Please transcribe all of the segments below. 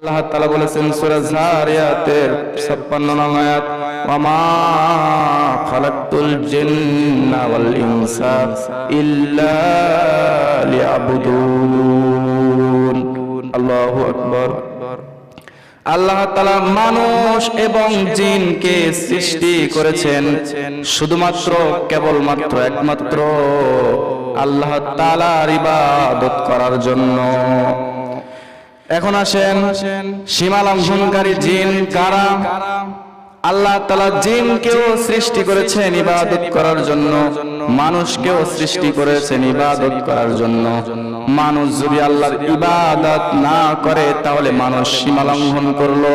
আল্লাহ তাআলা বলেছেন সূরা যারিয়াতের 56 নং আয়াত, ওয়া মা খালাকতুল জিন্না ওয়াল ইনসা ইল্লা লিয়াবুদুন। আল্লাহু আকবার। আল্লাহ তাআলা মানুষ এবং জিনকে সৃষ্টি করেছেন শুধুমাত্র কেবলমাত্র একমাত্র আল্লাহ তাআলার ইবাদত করার জন্য। এখন আসেন, সীমা লঙ্ঘনকারী জিন কারা? আল্লাহ তাআলা জিনকেও সৃষ্টি করেছেন ইবাদত করার জন্য, মানুষকেও সৃষ্টি করেছেন ইবাদত করার জন্য। মানুষ যদি আল্লাহর ইবাদত না করে তাহলে মানুষ সীমা লঙ্ঘন করলো।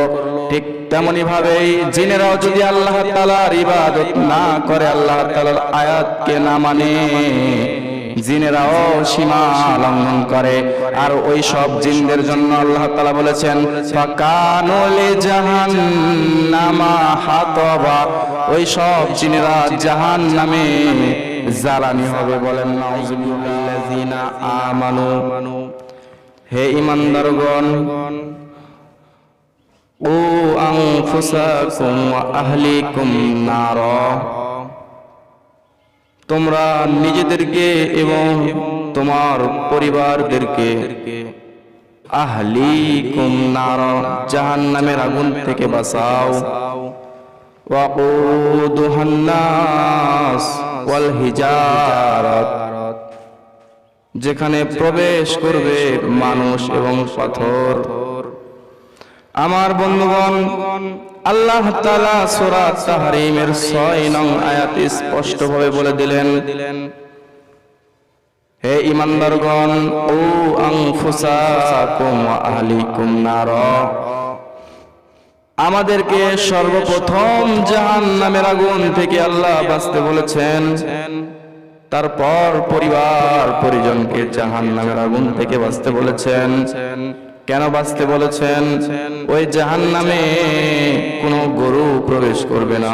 ঠিক তেমনি ভাবেই জিনেরাও যদি আল্লাহ তাআলার ইবাদত না করে, আল্লাহ তাআলার আয়াতকে না মানে, জিনেরাও সীমা লঙ্ঘন করে। আর ওই সব জিনদের জন্য আল্লাহ তাআলা বলেছেন ফাকানু লিজাহান্নামা হাতাবা, ওই সব জিনেরা জাহান্নামে জ্বালানি হবে। বলেন নাউযুবিল্লাযিনা আমানু। হে ঈমানদারগণ, ও আনফুসাকুম ওয়া আহলিকুম নারা, তোমরা নিজেদেরকে এবং তোমার পরিবারদেরকে আহলিকুম নার, জাহান্নামের আগুন থেকে বাঁচাও। ওয়াকুদুহান নাস ওয়াল হিজারাত, যেখানে প্রবেশ করবে মানুষ এবং পাথর। আমার বন্ধুগণ, আল্লাহ তাআলা সূরা তাহরীমের 6 নং আয়াত স্পষ্টভাবে বলে দিলেন, হে ঈমানদারগণ, ও আনফুসাকুম ওয়া আহলিকুম নার, আমাদেরকে সর্বপ্রথম জাহান্নামের আগুন থেকে আল্লাহ বাঁচতে বলেছেন, তারপর পরিবার পরিজনকে জাহান্নামের আগুন থেকে বাঁচতে বলেছেন। কেন বাঁচতে বলেছেন? ওই জাহান্নামে কোনো গরু প্রবেশ করবে না,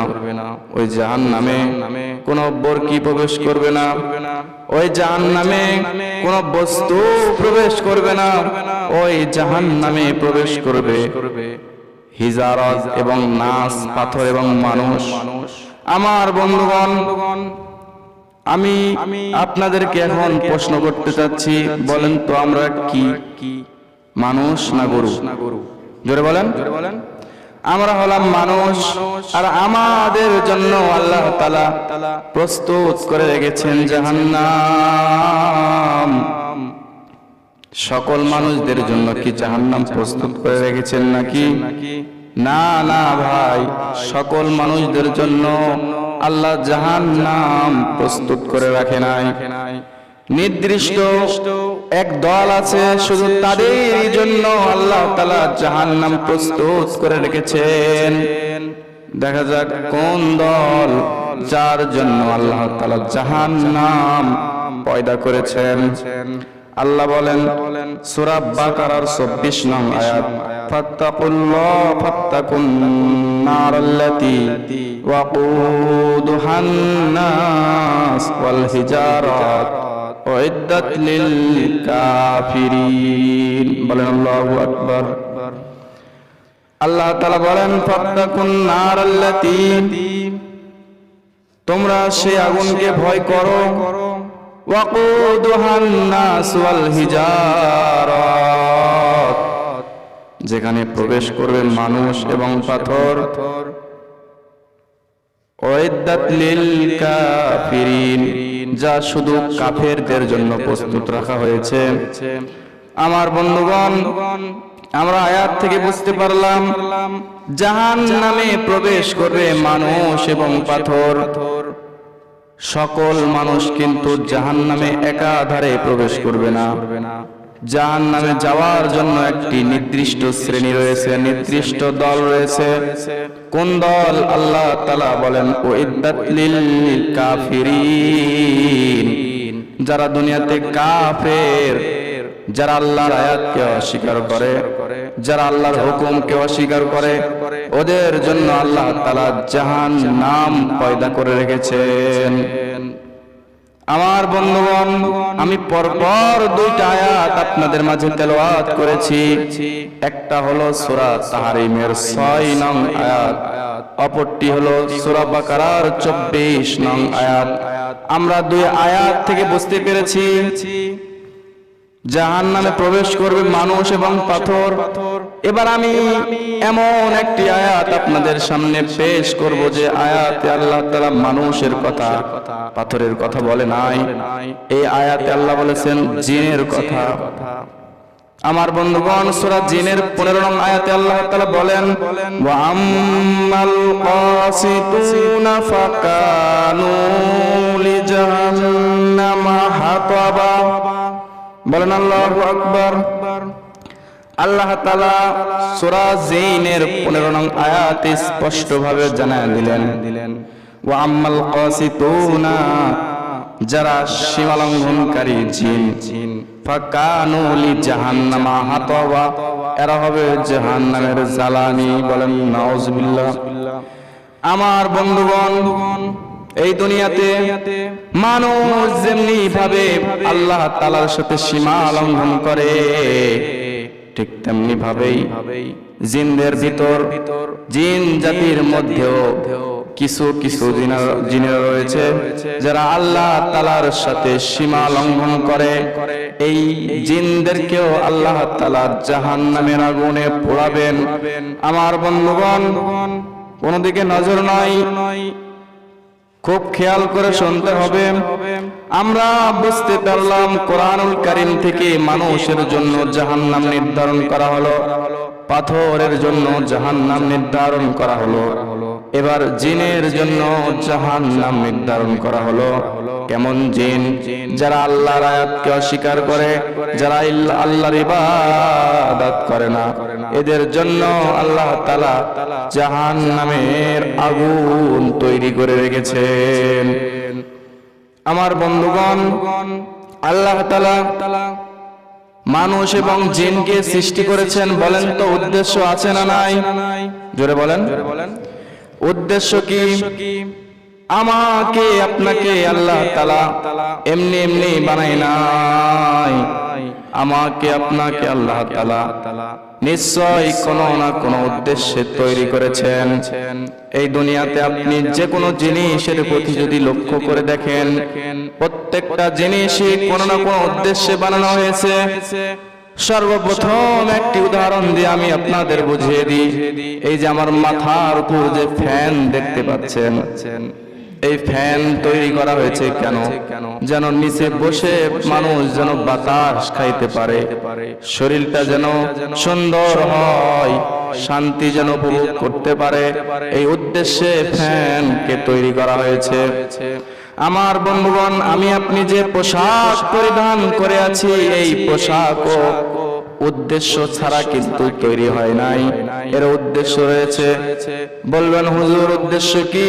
ওই জাহান্নামে কোনো বরকি প্রবেশ করবে না, ওই জাহান্নামে কোনো বস্তু প্রবেশ করবে না, ওই জাহান্নামে প্রবেশ করবে হিজারত এবং নাস, পাথর এবং মানুষ। আমার বন্ধুগণ, আমি আপনাদেরকে এখন প্রশ্ন করতে চাচ্ছি, বলেন তো আমরা কি, মানুষ না গরু? জোরে বলেন। আমরা হলাম মানুষ, আর আমাদের জন্য আল্লাহ তাআলা প্রস্তুত করে রেখেছেন জাহান্নাম। সকল মানুষদের জন্য কি জাহান্নাম প্রস্তুত করে রেখেছেন নাকি? না না ভাই, সকল মানুষদের জন্য আল্লাহ জাহান্নাম প্রস্তুত করে রাখে নাই। নির্দিষ্ট এক দল আছে, শুধু তাদের জন্য আল্লাহ তাআলা জাহান্নাম প্রস্তুত করে রেখেছেন। দেখা যাক কোন দল, যার জন্য আল্লাহ তাআলা জাহান্নাম পয়দা করেছেন। আল্লাহ বলেন সূরা বাকারার 24 নং আয়াত, ফাত্তাকুল্লাহ ফাত্তাকুন নারাল্লাতী ওয়াকুদুহান নাস ওয়াল হিজারাত উইদ্দাত লিল কাফিরিন। বলেন আল্লাহু আকবার। আল্লাহ তাআলা বলেন ফাত্তাকুন নারাল্লাতী, তোমরা সেই আগুনকে ভয় করো, ওয়াকুদুহান নাস ওয়াল হিজারাত, যেখানে প্রবেশ করবে মানুষ এবং পাথর, উইদ্দাত লিল কাফিরিন, যা শুধু কাফেরদের জন্য প্রস্তুত রাখা হয়েছে। আমার বন্ধুগণ, আমরা আয়াত থেকে বুঝতে পারলাম জাহান্নামে প্রবেশ করবে মানুষ এবং পাথর। সকল মানুষ কিন্তু জাহান্নামে একাধারে প্রবেশ করবে না। জাহান্নামে যাওয়ার জন্য একটি নির্দিষ্ট শ্রেণী রয়েছে, নির্দিষ্ট দল রয়েছে। কোন দল? আল্লাহ তাআলা বলেন উইদ্দাত লিল কাফিরিন, যারা দুনিয়াতে কাফের, যারা আল্লাহর আয়াতকে অস্বীকার করে, যারা আল্লাহর হুকুমকে অস্বীকার করে, ওদের জন্য আল্লাহ তাআলা জাহান্নাম পয়দা করে রেখেছেন। আমার বন্ধুগণ, আমি পরপর দুইটা আয়াত আপনাদের মাঝে তেলাওয়াত করেছি। একটা হলো সূরা তাহরিমের 6 নং আয়াত, অপরটি হলো সূরা বাকারার 24 নং আয়াত। আমরা দুই আয়াত থেকে বুঝতে পেরেছি জাহান্নামে প্রবেশ করবে মানুষ এবং পাথর। এবার আমি এমন একটি আয়াত আপনাদের সামনে পেশ করব যে আয়াতে আল্লাহ তাআলা মানুষের কথা, পাথরের কথা বলে নাই। এই আয়াতে আল্লাহ বলেছেন জিনের কথা। আমার বন্ধুগণ, সূরা জিনের 15 নং আয়াতে আল্লাহ তাআলা বলেন, ওয়া আম্মাল কাসিতুনা ফাকানু লিজাহান্নামা হাতাবা। বলেন আল্লাহু আকবার। আল্লাহ তাআলা সূরা জিনের 15 নং আয়াতে স্পষ্ট ভাবে জানায় দিলেন, ওয়া আম্মাল কাসিতুনা, যারা সীমালঙ্ঘনকারী জিন, ফাকানু লিজাহান্নামা হাতাবা, এরা হবে জাহান্নামের জ্বালানি। বলেন নাউজুবিল্লাহ। আমার বন্ধুগণ, এই দুনিয়াতে মানুষ যেমনি ভাবে আল্লাহ তাআলার সাথে সীমা লঙ্ঘন করে, ঠিক তেমনি ভাবেই জিনদের ভিতর, জিন জাতির মধ্যেও কিছু কিছু জিনেরা রয়েছে যারা আল্লাহ তাআলার সাথে সীমা লঙ্ঘন করে। এই জিনদেরকেও আল্লাহ তাআলা জাহান্নামের আগুনে পোড়াবেন। আমার বন্ধুগণ, কোন দিকে নজর নাই, খুব খেয়াল করে শুনতে হবে। আমরা বুঝতে পারলাম কোরআনুল কারীম থেকে মানুষের জন্য জাহান্নাম নির্ধারণ করা হলো, পাথরের জন্য জাহান্নাম নির্ধারণ করা হলো। এবার জিনের জন্য জাহান্নাম নির্ধারণ করা হলো। কেমন জিন? যারা আল্লাহর আয়াতকে অস্বীকার করে, যারা আল্লাহর ইবাদত করে না, এদের জন্য আল্লাহ তাআলা জাহান্নামের আগুন তৈরি করে রেখেছেন। আমার বন্ধুগণ, আল্লাহ তাআলা মানুষ এবং জিনকে সৃষ্টি করেছেন। বলেন তো উদ্দেশ্য আছে না নাই? জোরে বলেন। উদ্দেশ্য কি? আমাকে আপনাকে আল্লাহ তাআলা এমনি এমনি বানায় নাই। আমাকে আপনাকে আল্লাহ তাআলা নিশ্চয় কোনো না কোনো উদ্দেশ্যে তৈরি করেছেন। এই দুনিয়াতে আপনি যে কোনো জিনিসের প্রতি যদি লক্ষ্য করে দেখেন, প্রত্যেকটা জিনিসই কোনো না কোনো উদ্দেশ্যে বানানো হয়েছে। সর্বপ্রথম একটি উদাহরণ দিয়ে আমি আপনাদের বুঝিয়ে দিই। এই যে আমার মাথার উপর যে ফ্যান দেখতে পাচ্ছেন, এই ফ্যান তৈরি করা হয়েছে কেন? যেন নিচে বসে মানুষ যেন বাতাস খাইতে পারে, শরীরটা যেন সুন্দর হয়, শান্তি যেন উপভোগ করতে পারে। এই উদ্দেশ্যে ফ্যানকে তৈরি করা হয়েছে। আমার বন্ধুগণ, আমি আপনি যে পোশাক পরিধান করে আছি, এই পোশাকও উদ্দেশ্য ছাড়া কিন্তু তৈরি হয় নাই, এর উদ্দেশ্য রয়েছে। বলবেন হুজুর উদ্দেশ্য কি?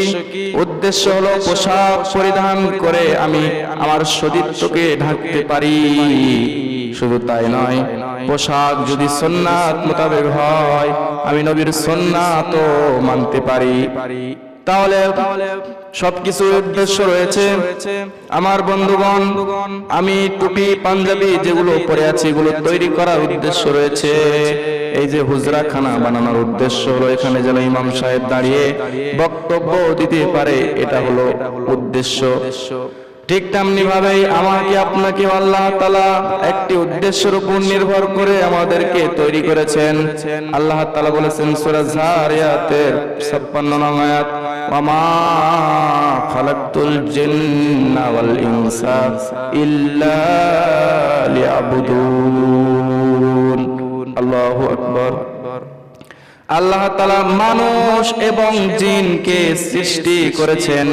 উদ্দেশ্য হলো পোশাক পরিধান করে আমি আমার সতীত্বকে ঢাকতে পারি। শুধু তাই নয়, পোশাক যদি সুন্নাত মোতাবেক হয়, আমি নবীর সুন্নাতও মানতে পারি। তাহলে সবকিছু উদ্দেশ্য রয়েছে। আমার বন্ধুগণ, আমি টুপি পাঞ্জাবি যেগুলো পরে আছি, এগুলো তৈরি করার উদ্দেশ্য রয়েছে। এই যে হুজরাখানা বানানোর উদ্দেশ্য হলো এখানে যেন ইমাম সাহেব দাঁড়িয়ে বক্তব্য দিতে পারে, এটা হলো উদ্দেশ্য। ঠিক তেমনি ভাবেই আমাকে আপনাকে আল্লাহ তাআলা একটি উদ্দেশ্যের উপর নির্ভর করে আমাদেরকে তৈরি করেছেন। আল্লাহ তাআলা বলেছেন সূরা যারিয়াতের 56 নং আয়াত, ওয়ামা খালাকতুল জিন্না ওয়াল ইনসা ইল্লা লিয়াবুদুন। আল্লাহু আকবার। আল্লাহ তাআলা মানুষ এবং জিনকে সৃষ্টি করেছেন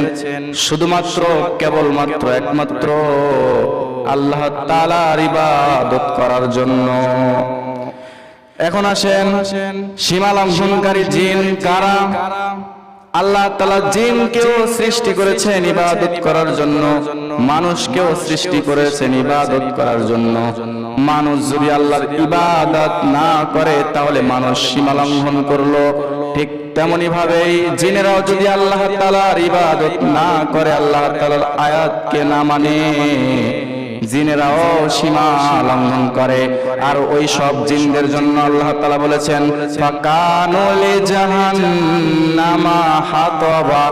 শুধুমাত্র, কেবলমাত্র, একমাত্র আল্লাহ তাআলার ইবাদত করার জন্য। এখন আসেন, সীমা লঙ্ঘনকারী জিন কারা? আল্লাহ তাআলা জিনকেও সৃষ্টি করেছেন ইবাদত করার জন্য, মানুষকেও সৃষ্টি করেছেন ইবাদত করার জন্য। মানুষ যদি আল্লাহর ইবাদত না করে তাহলে মানুষ সীমা লঙ্ঘন করলো। ঠিক তেমনি ভাবেই জিনেরাও যদি আল্লাহ তাআলার ইবাদত না করে, আল্লাহ তাআলার আয়াতকে না মানে, জিনেরাও সীমা লঙ্ঘন করে। আর ওই সব জিনদের জন্য আল্লাহ তাআলা বলেছেন ফাকানু লিজাহান্নামা হাতাবা,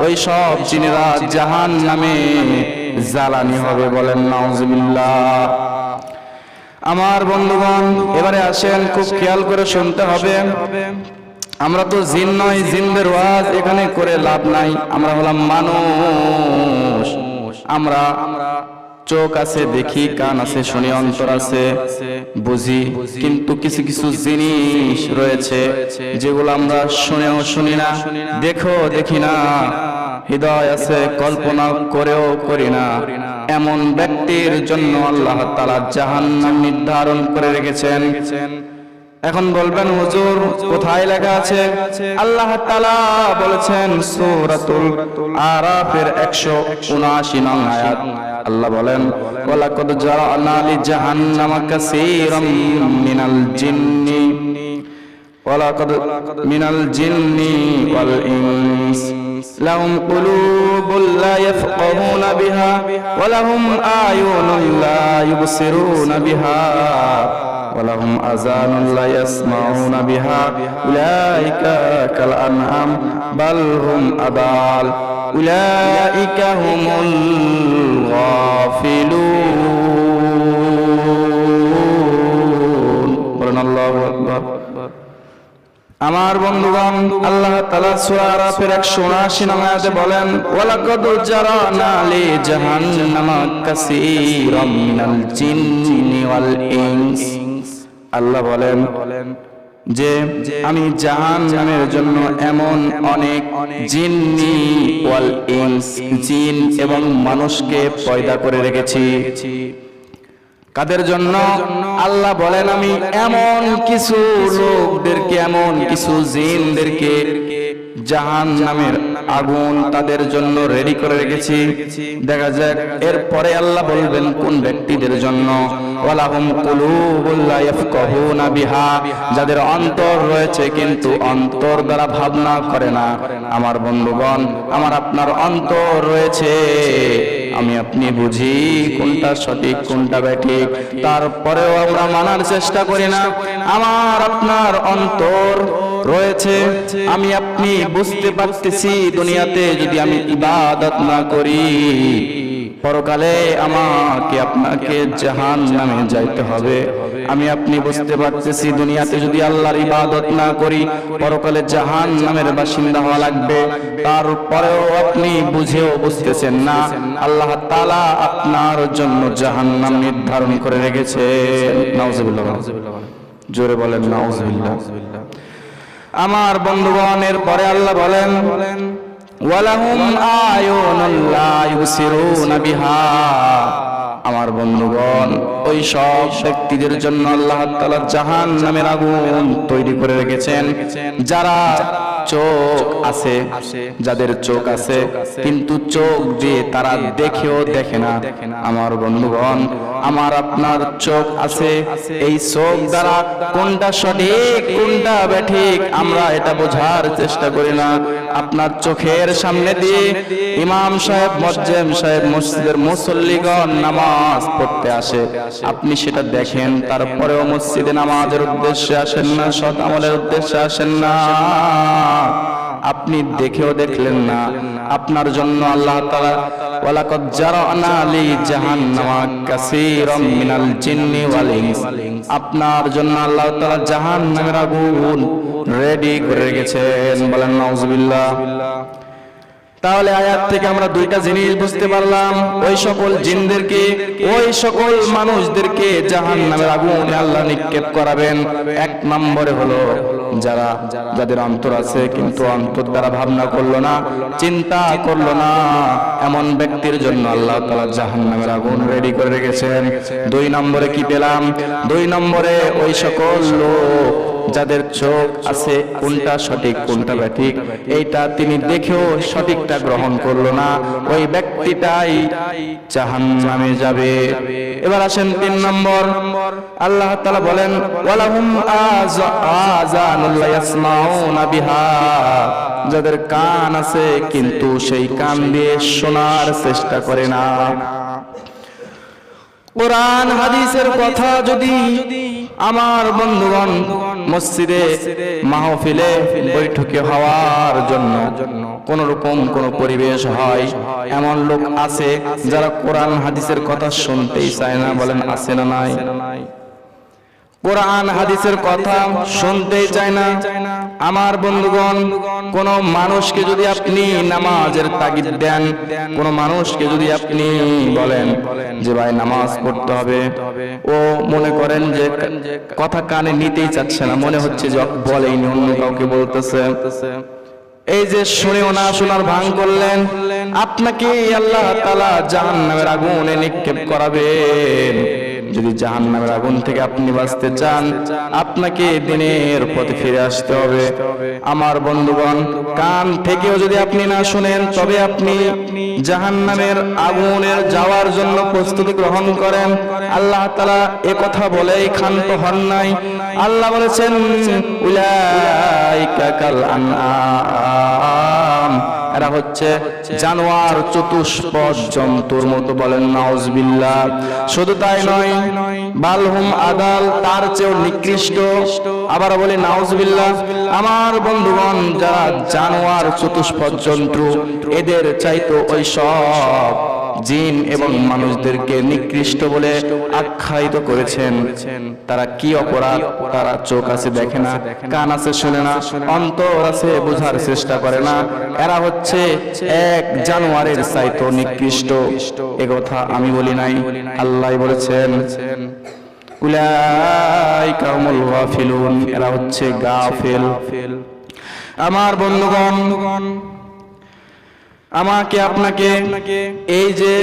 ওই সব জিনেরা জাহান্নামে জ্বালানি হবে। বলেন নাউজুবিল্লাহ। আমার বন্ধুগণ, এবারে আসেন, খুব খেয়াল করে শুনতে হবে। আমরা তো জিন নয়, জিনদের ওয়াজ এখানে করে লাভ নাই। আমরা হলাম মানুষ। আমরা চোখ আছে দেখি, কান আছে শুনি, অন্তর আছে বুঝি, কিন্তু কিছু কিছু জিনিস রয়েছে যেগুলো আমরা শুনেও শুনি না, দেখো দেখি না, হৃদয় আছে কল্পনা করেও করি না। এমন ব্যক্তির জন্য আল্লাহ তাআলা জাহান্নাম নির্ধারণ করে রেখেছেন। এখন বলবেন হুজুর কোথায় লেখা আছে? আল্লাহ তাআলা বলেছেন সূরাতুল আরাফের 179 নং আয়াত। আল্লাহ বলেন ওয়ালাকাদ জারানা লিজাহান্নামা কাসীরাম মিনাল জিন্নি ওয়ালাকাদ মিনাল জিন্নি ওয়াল ইনস লাহুম কুলুবুন লা ইয়াফকাহুনা বিহা ওয়া লাহুম আয়ুনুন লা ইউবসিরুনা বিহা ওয়ালাহুম আযানুন লা ইয়াসমাউনা বিহা উলাইকা কাল আনআম বাল হুম আদাল উলাইকা হুমুল গাফিলুন। বলেন আল্লাহু আকবার। আমার বন্ধুগণ, আল্লাহ তাআলা সূরা আরাফের 179 নং আয়াতে বলেন ওয়ালাকাদ জারানা লিজাহান্নামা কাসীরাম মিনাল জিন্নি ওয়াল ইনস। আল্লাহ বলেন যে আমি জাহান্নামের জন্য এমন অনেক জিন্নি ওয়াল ইনস, জিন এবং মানুষকে পয়দা করে রেখেছি। কাদের জন্য? আল্লাহ বলেন আমি এমন কিছু লোকদেরকে, এমন কিছু জিনদেরকে জাহান্নামের আগুন তাদের জন্য রেডি করে রেখেছি। দেখা যাক এরপরে আল্লাহ বলবেন কোন ব্যক্তিদের জন্য। ওয়ালাহুম কুলুবুন লা ইয়াফকাহুনা বিহা, যাদের অন্তর রয়েছে কিন্তু অন্তর দ্বারা ভাবনা করে না। আমার বন্ধুগণ, আমার আপনার অন্তর রয়েছে, আমি আপনি বুঝি কোনটা সঠিক কোনটা ব্যাঠিক, তারপরেও আমরা মানার চেষ্টা করি না। আমার আপনার অন্তর রয়েছে, আমি আপনি বুঝতে পারতেছি দুনিয়াতে যদি আমি ইবাদত না করি, পরকালে আমাকে আপনাকে জাহান্নামে যাইতে হবে। আমি আপনি বুঝতে পারতেছি দুনিয়াতে যদি আল্লাহর ইবাদত না করি, পরকালে জাহান্নামের বাসিন্দা হওয়া লাগবে। তারপরেও আপনি বুঝেও বুঝতেছেন না আল্লাহ তাআলা আপনার জন্য জাহান্নাম নির্ধারণ করে রেখেছে। নাউজুবিল্লাহ। জোরে বলেন নাউজুবিল্লাহ। আমার বন্ধুগণের পরে আল্লাহ বলেন ওয়ালাহুম আয়ুনুন লা ইউবসিরুনা বিহা। আমার বন্ধুগণ, ওই সব ব্যক্তিদের জন্য আল্লাহ তাআলা জাহান্নামের আগুন তৈরি করে রেখেছেন যারা চোখ আছে, যাদের চোখ আছে কিন্তু চোখ দিয়ে তারা দেখেও দেখে না। আমার বন্ধুগণ, আমার আপনার চোখ আছে, এই চোখ দ্বারা কোনটা সঠিক কোনটা ব্যাঠিক আমরা এটা বোঝার চেষ্টা করি না। আপনার চোখের সামনে দিয়ে ইমাম সাহেব, মুয়াজ্জিন সাহেব, মসজিদের মুসল্লিগণ নামাজ পড়তে আসে, আপনি সেটা দেখেন, তারপরেও মসজিদে নামাজের উদ্দেশ্যে আসেন না, সৎ আমলের উদ্দেশ্যে আসেন না। আপনি দেখেও দেখলেন না। আপনার জন্য আল্লাহ তাআলা ওয়ালাকাদ জারানা লিজাহান্নামা কাসীরাম মিনাল জিন্নি ওয়াল ইনস, আপনার জন্য আল্লাহ তাআলা জাহান্নামের আগুন রেডি করে রেখেছেন। বলেন নাউজুবিল্লাহ। তাহলে আয়াত থেকে আমরা দুইটা জিনিস বুঝতে পারলাম, ওই সকল জিনদেরকে, ওই সকল মানুষদেরকে জাহান্নামের আগুনে আল্লাহ নিক্ষেপ করাবেন। এক নম্বরে হলো যাদের অন্তর আছে কিন্তু অন্তর দ্বারা ভাবনা করলো না, চিন্তা করলো না, এমন ব্যক্তির জন্য আল্লাহ তাআলা জাহান্নামের আগুন রেডি করে রেখেছেন। দুই নম্বরে কি পেলাম? দুই নম্বরে ওই সকল লোক যাদের চোখ আছে, কোনটা সঠিক কোনটা ব্যাঠিক এইটা তিনি দেখেও সঠিকটা গ্রহণ করলো না, ওই ব্যক্তিটাই জাহান্নামে যাবে। এবার আসেন তিন নম্বর, আল্লাহ তাআলা বলেন ওয়ালাহুম আযানুল লা ইয়াসমাউনা বিহা, যাদের কান আছে কিন্তু সেই কান দিয়ে শোনার চেষ্টা করে না। কোরআন হাদিসের কথা যদি আমার বন্ধুগণ মসজিদে মাহফিলে বৈঠকে হওয়ার জন্য কোন রকম কোন পরিবেশ হয়, এমন লোক আছে যারা কোরআন হাদিসের কথা শুনতেই চায় না। বলেন আছে না নাই? কোরআন হাদিসের কথা শুনতেই চায় না। আমার বন্ধুগণ, কোন মানুষকে যদি আপনি নামাজের তাগিদ দেন, কোন মানুষকে যদি আপনি বলেন যে ভাই নামাজ পড়তে হবে, ও মনে করেন যে কথা কানে নিতেই চাচ্ছে না, মনে হচ্ছে যে বলেইনি, অন্য কাউকে বলতেছে। এই যে শুনেও না শোনার ভান করলেন, আপনাকে আল্লাহ তাআলা জাহান্নামের আগুনে নিক্ষেপ করাবেন। যদি জাহান্নামের আগুন থেকে আপনি বাঁচতে চান, আপনাকে দিনের পথে ফিরে আসতে হবে। আমার বন্ধুগণ, কান থেকেও যদি আপনি না শুনেন, তবে আপনি জাহান্নামের আগুনের যাওয়ার জন্য প্রস্তুতি গ্রহণ করেন। আল্লাহ তাআলা এ কথা বলেই ক্ষান্ত হন নাই। আল্লাহ বলেছেন উলাইকা কাল আনআম, এরা হচ্ছে জানোয়ার, চতুষ্পদ জন্তুর মতো। বলেন নাউজুবিল্লাহ। শুধু তাই নয়, বালহুম আদাল, তার চেয়েও নিকৃষ্ট। আবার বলি নাউজুবিল্লাহ। আমার বন্ধুগণ, যারা জানোয়ার, চতুষ্পদ জন্তু, এদের চাইতো ওই সব জিন এবং মানুষদেরকে নিকৃষ্ট বলে আখ্যায়িত করেছেন। তারা কি অপরাধ? তারা চোখ আছে দেখে না, কান আছে শুনে না, অন্তর আছে বোঝার চেষ্টা করে না। এরা হচ্ছে এক জানোয়ারের চাইতো নিকৃষ্ট। এ কথা আমি বলি নাই, আল্লাহ বলেছেন উলাইকা হুমুল গাফিলুন, এরা হচ্ছে গাফিল। আমার বন্ধুগণ, আমাকে আপনাকে এই যে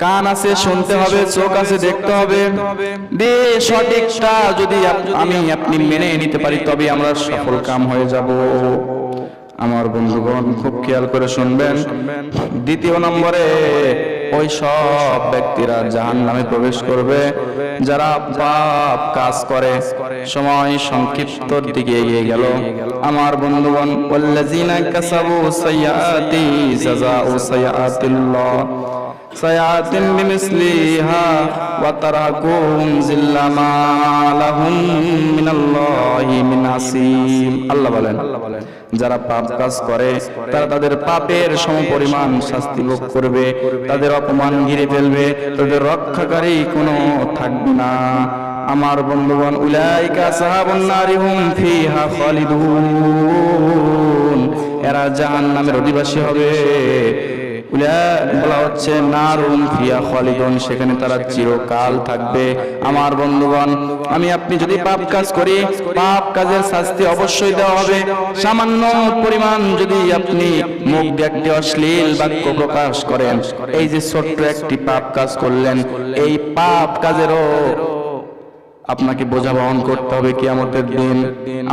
কান আছে শুনতে হবে, চোখ আছে দেখতে হবে, দিয়ে সঠিকটা যদি আমি আপনি মেনে নিতে পারি, তবে আমরা সফল কাম হয়ে যাব। আমার বন্ধুগণ, খুব খেয়াল করে শুনবেন। দ্বিতীয় নম্বরে ওই সব ব্যক্তিরা জাহান্নামে প্রবেশ করবে যারা পাপ কাজ করে। সময় সংক্ষিপ্তর দিকে এগিয়ে গেল। আমার বন্ধুগণ, ওয়াল্লাযিনা কাসাবু সাইয়্যাতি জাযাউ সাইয়্যাতিল্লাহ সাইয়্যাতিন বিমিসলিহা ওয়া তারাকুম জিল্লামা লাহুম মিনাল্লাহি মিন আসিম। আল্লাহ বলেন, যারা পাপ কাজ করে তারা তাদের পাপের সমপরিমাণ শাস্তি ভোগ করবে, তাদের অপমান ঘিরে ফেলবে, তাদের রক্ষাকারী কোনো থাকবে না। আমার বন্ধুগণ, উলাইকা আসহাবুন নারি হুম ফিহা খালিদুন, এরা জাহান্নামের অধিবাসী হবে। বলা হচ্ছে নারুম ফিয়া খালিদুন, সেখানে তারা চিরকাল থাকবে। আমার বন্ধুগণ, আমি আপনি যদি পাপ কাজ করি, পাপ কাজের শাস্তি অবশ্যই দেওয়া হবে। সামান্য পরিমাণ যদি আপনি মুখ দিয়ে একটি অশ্লীল বাক্য প্রকাশ করেন, এই যে ছোট্ট একটি পাপ কাজ করলেন, এই পাপ কাজেরও আপনাকে বোঝা বহন করতে হবে কিয়ামতের দিন।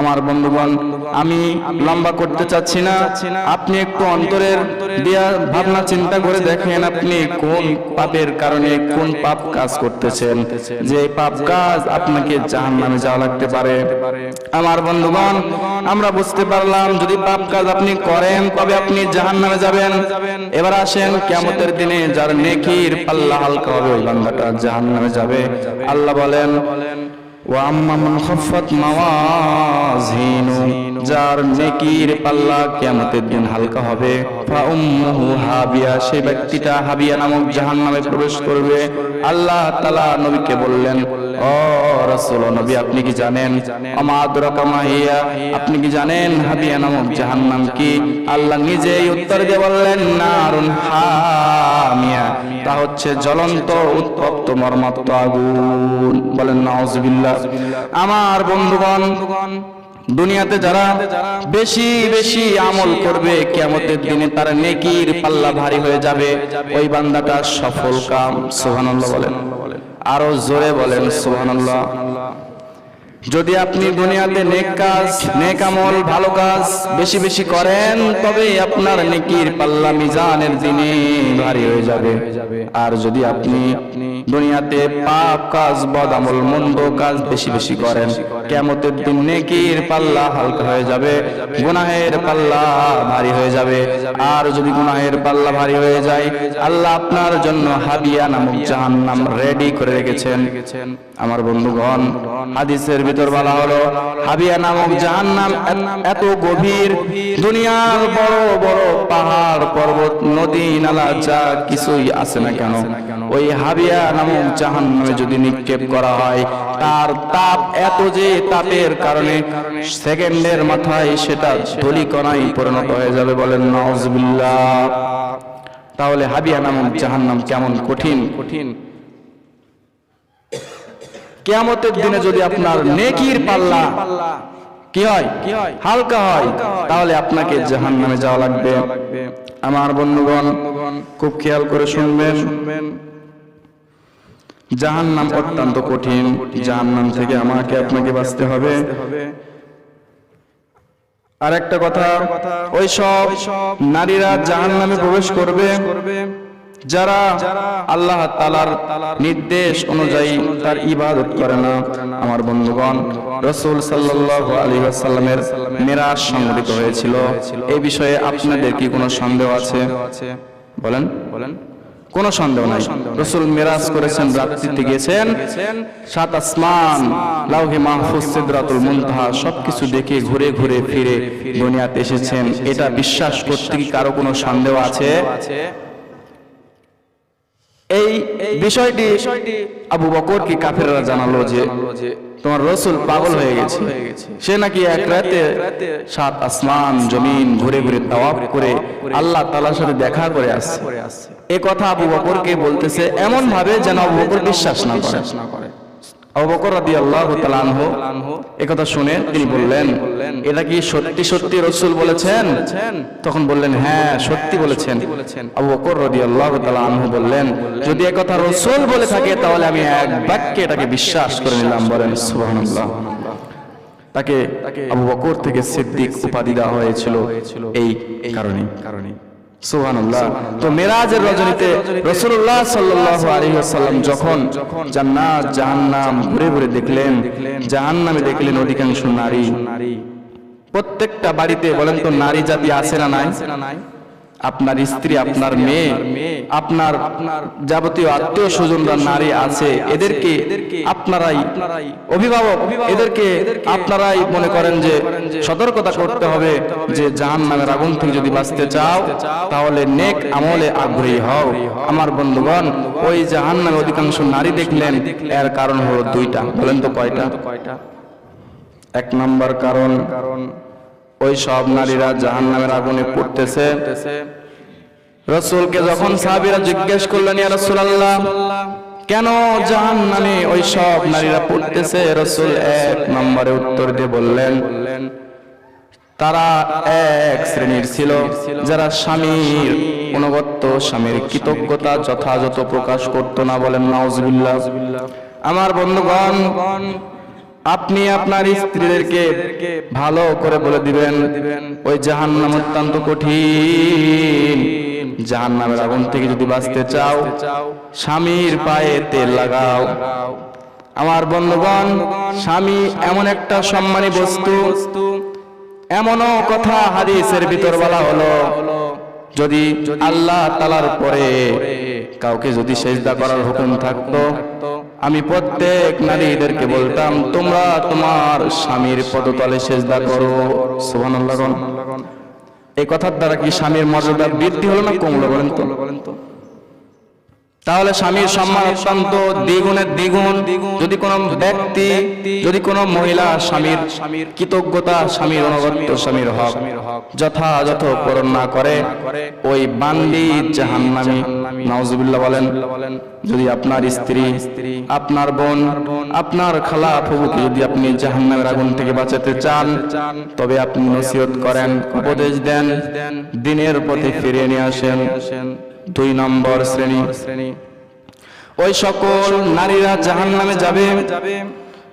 আমার বন্ধুগণ, আমি লম্বা করতে চাচ্ছি না, আপনি একটু অন্তরের দিয়া ভাবনা চিন্তা করে দেখেন, আপনি কোন পাপের কারণে কোন পাপ কাজ করতেছেন, যে পাপ কাজ আপনাকে জাহান্নামে যাওয়া লাগতে পারে। আমার বন্ধুগণ, আমরা বুঝতে পারলাম যদি পাপ কাজ আপনি করেন তবে আপনি জাহান্নামে যাবেন। এবার আসেন কিয়ামতের দিনে যার নেকির পাল্লা হালকা হবে, ওই বান্দাটা জাহান্নামে যাবে। আল্লাহ বলেন ওয়া আম্মা মান খাফফাত মাওয়াজিনু, যার নেকির পাল্লা কিয়ামতের দিন হালকা হবে, ফা উম্মুহু হাবিয়া, সেই ব্যক্তিটা হাবিয়া নামক জাহান্নামে প্রবেশ করবে। আল্লাহ তাআলা নবীকে বললেন, ও রাসূল নবী, আপনি কি জানেন? আমা আদরাকা মা হিয়া, আপনি কি জানেন হাবিয়া নামক জাহান্নাম কি? আল্লাহ নিজেই উত্তর দিয়ে বললেন নারুন হামিয়া, তা হচ্ছে জ্বলন্ত উত্তপ্ত মর্মাক্ত আগুন। বলেন নাউজুবিল্লাহ। আমার বন্ধুগণ, দুনিয়াতে যারা বেশি বেশি আমল করবে, কিয়ামতের দিনে তার নেকির পাল্লা ভারী হয়ে যাবে, ওই বান্দাটা সফল কাম। সুবহানাল্লাহ বলেন, আরো জোরে বলেন সুবহানাল্লাহ। যদি আপনি দুনিয়াতে নেক কাজ, নেক আমল, ভালো কাজ বেশি বেশি করেন, তবে আপনার নেকির পাল্লা মিজানের দিনে ভারী হয়ে যাবে। আর যদি আপনি দুনিয়াতে পাপ কাজ, বদ আমল, মন্দ কাজ বেশি বেশি করেন, কিয়ামতের দিন নেকির পাল্লা হালকা হয়ে যাবে, গুনাহের পাল্লা ভারী হয়ে যাবে। আর যদি গুনাহের পাল্লা ভারী হয়ে যায়, আল্লাহ আপনার জন্য হাবিয়া নামক জাহান্নাম রেডি করে রেখেছেন। আমার বন্ধুগণ, হাদিসের ভিতর বলা হলো হাবিয়া নামক জাহান্নাম এত গভীর, দুনিয়ার বড় বড় পাহাড়, পর্বত, নদী, নালা যা কিছুই আছে না কেন, ওই হাবিয়া নামক জাহান্নামে যদি নিক্ষেপ করা হয়, তার তাপ এত যে তাপের কারণে সেকেন্ডের মাথায় সেটা ধূলিকণায় পরিণত হয়ে যাবে। বলেন নাউজুবিল্লাহ। তাহলে হাবিয়া নামক জাহান্নাম কেমন কঠিন। কিয়ামতের দিনে যদি আপনার নেকির পাল্লা কি হয়, হালকা হয়, তাহলে আপনাকে জাহান্নামে যাওয়া লাগবে। আমার বন্ধুগণ, খুব খেয়াল করে শুনবেন, জাহান্নাম অত্যন্ত কঠিন। জাহান্নাম থেকে আমাকে আপনাকে বাঁচতে হবে। আর একটা কথা, ওই সব নারীরা জাহান্নামে প্রবেশ করবে যারা আল্লাহ তাআলার নির্দেশ অনুযায়ী তার ইবাদত করে না। আমার বন্ধুগণ, রাসূল সাল্লাল্লাহু আলাইহি ওয়াসাল্লামের মিরাজ সংঘটিত হয়েছিল। এই বিষয়ে আপনাদের কি কোনো সন্দেহ আছে? বলেন। কোনো সন্দেহ নাই। রাসূল মিরাজ করেছেন, রাত্রিতে গেছেন, সাত আসমান, লাউহে মাহফুজ, সিদরাতুল মুনতাহা সবকিছু দেখে ঘুরে ঘুরে ফিরে দুনিয়াতে এসেছেন। এটা বিশ্বাস করতে কি কারো কোনো সন্দেহ আছে? এই বিষয়টি আবু বকরকে কাফেররা জানালো যে তোমার রাসূল পাগল হয়ে গেছে, সে নাকি এক রাতে সাত আসমান জমিন ঘুরে ঘুরে তাওয়াফ করে আল্লাহ তাআলার সাথে দেখা করে আসছে। এই কথা আবু বকরকে বলতেছে এমন ভাবে যেন আবু বকর বিশ্বাস না করে। আবু বকর রাদিয়াল্লাহু তাআলা আনহু এই কথা শুনে তিনি বললেন, এটা কি সত্যি সত্যি রাসূল বলেছেন? তখন বললেন, হ্যাঁ সত্যি বলেছেন। আবু বকর রাদিয়াল্লাহু তাআলা আনহু বললেন, যদি এই কথা রাসূল বলে থাকে তাহলে আমি এক বাক্যে এটাকে বিশ্বাস করে নিলাম। বলেন সুবহানাল্লাহ। তাকে আবু বকর থেকে সিদ্দিক উপাধি দেওয়া হয়েছিল এই কারণে। সুবহানাল্লাহ। তো মিরাজের রজনীতে রাসূলুল্লাহ সাল্লাল্লাহু আলাইহি ওয়াসাল্লাম যখন জান্নাত জাহান্নাম ঘুরে ঘুরে দেখলেন, জাহান্নামে দেখলেন অধিকাংশ নারী। প্রত্যেকটা বাড়িতে বলেন তো নারী জাতি আছে না নাই? আপনার স্ত্রী, আপনার মেয়ে, আপনার যাবতীয় আত্মীয় স্বজনরা নারী আছে। এদেরকে আপনারাই অভিভাবক, এদেরকে আপনারাই মনে করেন যে সতর্কতা করতে হবে যে জাহান্নামের আগুন থেকে যদি বাঁচতে চাও তাহলে নেক আমলে আগ্রহী হও। আমার বন্ধুগণ, ওই জাহান্নামে অধিকাংশ নারী দেখলেন, এর কারণ হলো দুইটা। বলেন তো কয়টা? এক নম্বর কারণ, ওই সব নারীরা জাহান্নামের আগুনে পড়তেছে। রাসূলকে যখন সাহাবীরা জিজ্ঞেস করলেন, ইয়া রাসূলুল্লাহ, কেন জাহান্নামে ওই সব নারীরা পড়তেছে? রাসূল এক নম্বরে উত্তর দিয়ে বললেন, তারা এক শ্রেণীর ছিল যারা স্বামীর অনুগত্য, স্বামীর কৃতজ্ঞতা যথাযথ প্রকাশ করত না। বলেন নাউজুবিল্লাহ। আমার বন্ধুগণ, আপনি আপনার স্ত্রীদেরকে ভালো করে বলে দিবেন, ওই জাহান্নাম অত্যন্ত কঠিন। জাহান্নামের আগুন থেকে যদি বাঁচতে চাও স্বামীর পায়ে তেল লাগাও। আমার বন্ধুগণ, স্বামী এমন একটা সম্মানী বস্তু, এমনও কথা হাদিসের ভিতর বলা হলো, যদি আল্লাহ তাআলার পরে কাউকে যদি সিজদা করার হুকুম থাকতো, আমি প্রত্যেক নারীদেরকে বলতাম তোমরা তোমার স্বামীর পদতলে সিজদা করো। সুবহানাল্লাহ। এই কথার দ্বারা কি স্বামীর মর্যাদা বৃদ্ধি হলো না কমলো? বলেন তো। তাহলে স্বামীর সম্মান অত্যন্ত দ্বিগুণের দ্বিগুণ। যদি কোনো ব্যক্তি, যদি কোনো মহিলা স্বামীর কৃতজ্ঞতা, স্বামীর অনুগত্য, স্বামীর হক যথাযথ পূরণ না করে, ওই বান্দি জাহান্নামী। নাউজুবিল্লাহ বলেন। যদি আপনার স্ত্রী, আপনার বোন, আপনার খালা ফুফুকে যদি আপনি জাহান্নামের আগুন থেকে বাঁচাতে চান, তবে আপনি নসিহত করেন, উপদেশ দেন, দ্বীনের পথে ফিরিয়ে নিয়ে আসেন। দুই নম্বর শ্রেণী, ওই সকল নারীরা জাহান্নামে যাবে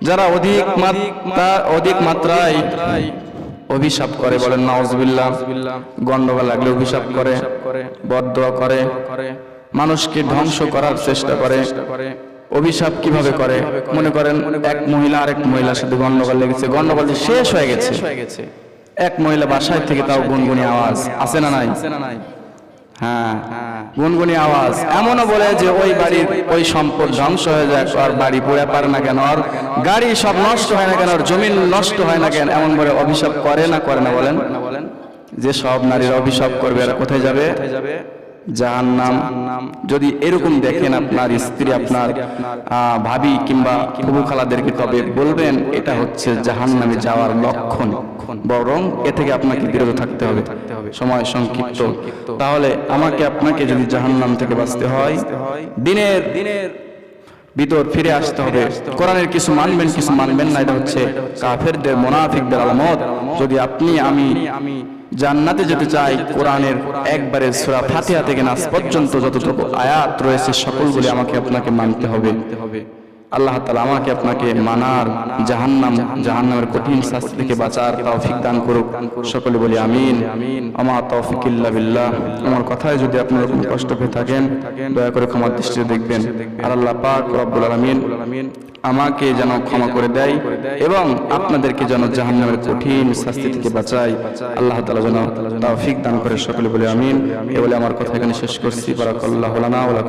যারা অধিক মাত্রায় অভিশাপ করে, বলেন নাউজুবিল্লাহ, গন্ডগোল লাগলে অভিশাপ করে, বদদোয়া করে, মানুষকে ধ্বংস করার চেষ্টা করে। অভিশাপ কিভাবে করে? মনে করেন এক মহিলা আরেক মহিলার সাথে গন্ডগোল লেগেছে, গন্ডগোল শেষ হয়ে গেছে, এক মহিলা বাসায় থেকে তাও গুনগুনি আওয়াজ আছে না নাই? হ্যাঁ, গুনগুনি আওয়াজ, এমনও বলে যে ওই বাড়ির ওই সম্পদ ধ্বংস হয়ে যায়, আর বাড়ি পুড়ে পারে না কেন, আর গাড়ি সব নষ্ট হয় না কেন, আর জমিন নষ্ট হয় না কেন, এমন বলে অভিশাপ করে না বলেন? যে সব নারীরা অভিশাপ করবে এরা কোথায় যাবে? জাহান্নাম। যদি এরকম দেখেন আপনার স্ত্রী, আপনার ভাবি কিংবা ফুফু খালাদেরকে, তবে বলবেন এটা হচ্ছে জাহান্নামে যাওয়ার লক্ষণ, বরং এ থেকে আপনাকে বিরত থাকতে হবে। সময় সংক্ষিপ্ত, তাহলে আমাকে আপনাকে যদি জাহান্নাম থেকে বাঁচতে হয়, দিনের ভিতর ফিরে আসতে হবে। কোরআনের কিছু মানবেন, কিছু মানবেন না, এটা হচ্ছে কাফেরদের, মুনাফিকদের আলামত। যদি আপনি আমি জান্নাতে যেতে চাই, কোরআনের একবারে সূরা ফাতিহা থেকে নাস পর্যন্ত যতটুকু আয়াত রয়েছে সকলগুলি আমাকে আপনাকে মানতে হবে। আল্লাহ তাআলা আমাকে আপনাকে মানার, জাহান্নামের কঠিন শাস্তি থেকে বাঁচার তৌফিক দান করুক। সকলে বলি আমিন। আমা তৌফিক ইল্লা বিল্লাহ। আমার কথায় যদি আপনারা কোনো কষ্ট পেয়ে থাকেন, দয়া করে ক্ষমার দৃষ্টিতে দেখবেন। আর আল্লাহ পাক রব্বুল আলামিন আমাকে যেন ক্ষমা করে দেয় এবং আপনাদেরকে যেন জাহান্নামের কঠিন শাস্তি থেকে বাঁচায়। আল্লাহ তাআলা যেন তৌফিক দান করে। সকলে বলি আমিন। এ বলে আমার কথা এখানে শেষ করছি। বারাকাল্লাহু লানা ওয়া লাকুম।